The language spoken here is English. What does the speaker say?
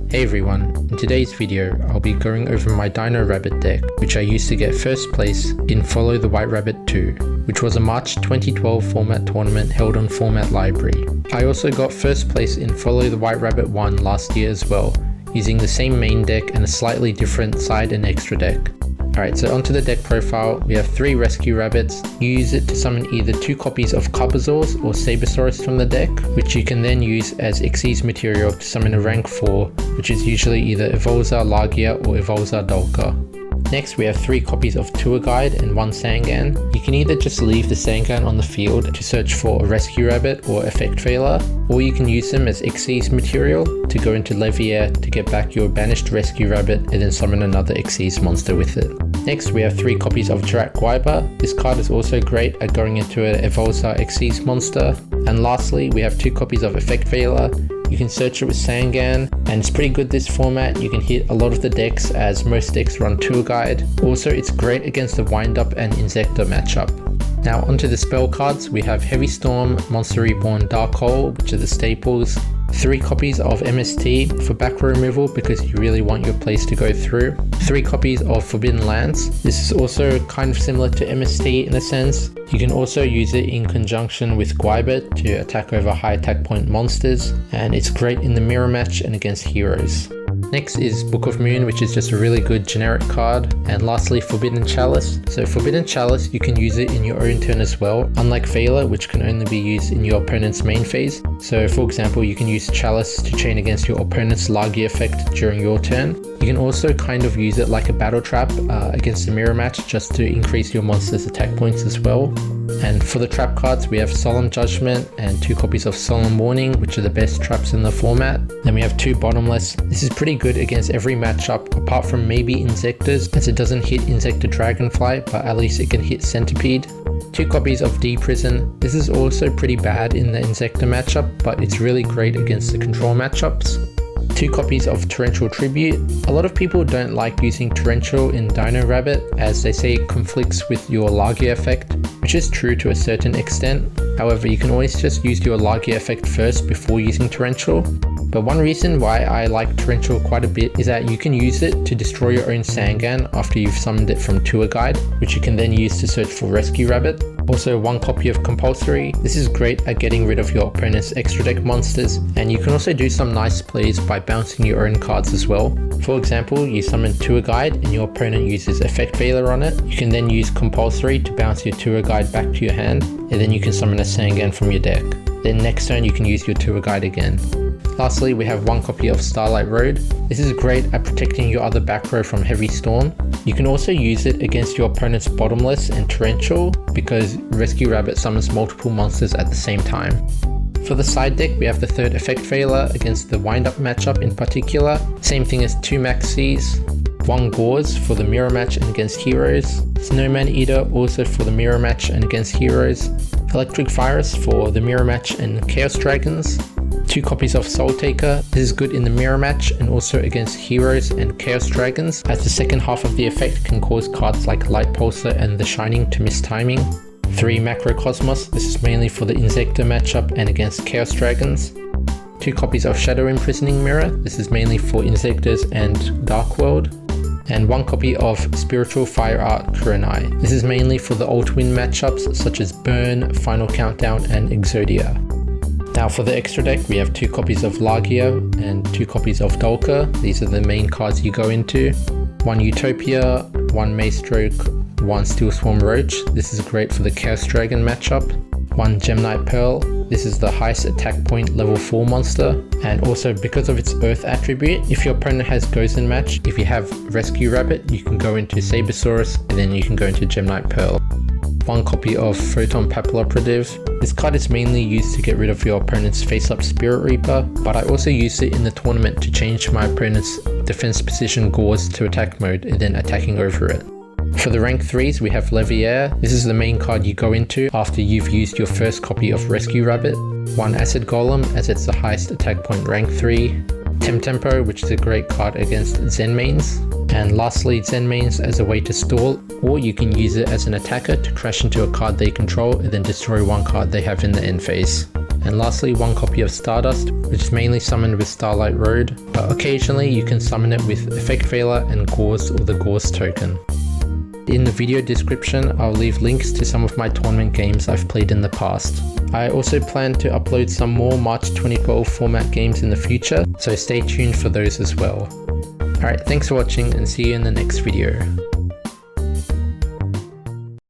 Hey everyone, in today's video I'll be going over my Dino Rabbit deck, which I used to get first place in Follow the White Rabbit 2, which was a March 2012 format tournament held on Format Library. I also got first place in Follow the White Rabbit 1 last year as well, using the same main deck and a slightly different side and extra deck. Alright, so onto the deck profile, we have 3 Rescue Rabbits. You use it to summon either 2 copies of Carposaurus or Sabersaurus from the deck, which you can then use as Xyz material to summon a rank 4, which is usually either Evolza Lagia or Evolza Dolka. Next we have 3 copies of Tour Guide and 1 Sangan. You can either just leave the Sangan on the field to search for a Rescue Rabbit or Effect Failure, or you can use them as Xyz material to go into Leviair to get back your banished Rescue Rabbit and then summon another Xyz monster with it. Next we have 3 copies of Jirak Guaiba. This card is also great at going into an Evolza Xyz monster. And lastly we have 2 copies of Effect Failure. You can search it with Sangan, and it's pretty good this format. You can hit a lot of the decks as most decks run Tour Guide. Also it's great against the Wind Up and Insector matchup. Now onto the spell cards, we have Heavy Storm, Monster Reborn, Dark Hole, which are the staples. 3 copies of MST for back row removal because you really want your plays to go through. 3 copies of Forbidden Lance. This is also kind of similar to MST in a sense. You can also use it in conjunction with Guaiba to attack over high attack point monsters, and it's great in the mirror match and against heroes. Next is Book of Moon, which is just a really good generic card. And lastly, Forbidden Chalice. So Forbidden Chalice, you can use it in your own turn as well, unlike Failure, which can only be used in your opponent's main phase. So for example, you can use Chalice to chain against your opponent's Lagia effect during your turn. You can also kind of use it like a battle trap against the mirror match just to increase your monster's attack points as well. And for the trap cards, we have Solemn Judgment and 2 copies of Solemn Warning, which are the best traps in the format. Then we have 2 Bottomless. This is pretty good against every matchup apart from maybe Insectors, as it doesn't hit Insector Dragonfly, but at least it can hit Centipede. 2 copies of D-Prison. This is also pretty bad in the Insector matchup, but it's really great against the control matchups. 2 copies of Torrential Tribute. A lot of people don't like using Torrential in Dino Rabbit as they say it conflicts with your Lagia effect, which is true to a certain extent. However, you can always just use your Lagia effect first before using Torrential. But one reason why I like Torrential quite a bit is that you can use it to destroy your own Sangan after you've summoned it from Tour Guide, which you can then use to search for Rescue Rabbit. Also 1 copy of Compulsory. This is great at getting rid of your opponent's extra deck monsters, and you can also do some nice plays by bouncing your own cards as well. For example, you summon Tour Guide and your opponent uses Effect Failure on it. You can then use Compulsory to bounce your Tour Guide back to your hand, and then you can summon a Sangan from your deck. Then next turn you can use your Tour Guide again. Lastly, we have 1 copy of Starlight Road. This is great at protecting your other back row from Heavy Storm. You can also use it against your opponent's Bottomless and Torrential because Rescue Rabbit summons multiple monsters at the same time. For the side deck, we have the 3rd Effect Failure against the Wind Up matchup in particular. Same thing as 2 Maxis. 1 Gauze for the mirror match and against heroes. Snowman Eater also for the mirror match and against heroes. Electric Virus for the mirror match and Chaos Dragons. 2 copies of Soul Taker. This is good in the mirror match and also against heroes and Chaos Dragons, as the second half of the effect can cause cards like Light Pulsar and The Shining to miss timing. 3 Macrocosmos. This is mainly for the Insector matchup and against Chaos Dragons. 2 copies of Shadow Imprisoning Mirror. This is mainly for Insectors and Dark World. And 1 copy of Spiritual Fire Art Kurenai. This is mainly for the Alt-Win matchups such as Burn, Final Countdown and Exodia. Now for the extra deck, we have 2 copies of Lagia and 2 copies of Dolka. These are the main cards you go into. 1 Utopia, 1 Maestroke, 1 Steel Swarm Roach. This is great for the Chaos Dragon matchup. 1 Gemnite Pearl. This is the highest attack point level 4 monster. And also because of its Earth attribute, if your opponent has Gozen match, if you have Rescue Rabbit, you can go into Sabersaurus and then you can go into Gemnite Pearl. 1 copy of Photon Papilloperative. This card is mainly used to get rid of your opponent's face-up Spirit Reaper, but I also use it in the tournament to change my opponent's defense position Gauze to attack mode and then attacking over it. For the rank 3s, we have Leviair. This is the main card you go into after you've used your first copy of Rescue Rabbit. 1 Acid Golem, as it's the highest attack point rank 3. Tempo, which is a great card against Zen mains. And lastly, Zen mains as a way to stall, or you can use it as an attacker to crash into a card they control and then destroy 1 card they have in the end phase. and lastly 1 copy of Stardust, which is mainly summoned with Starlight Road, but occasionally you can summon it with Effect Veiler and Gauze or the Gauze token. In the video description, I'll leave links to some of my tournament games I've played in the past. I also plan to upload some more March 2012 format games in the future, so stay tuned for those as well. Alright, thanks for watching and see you in the next video.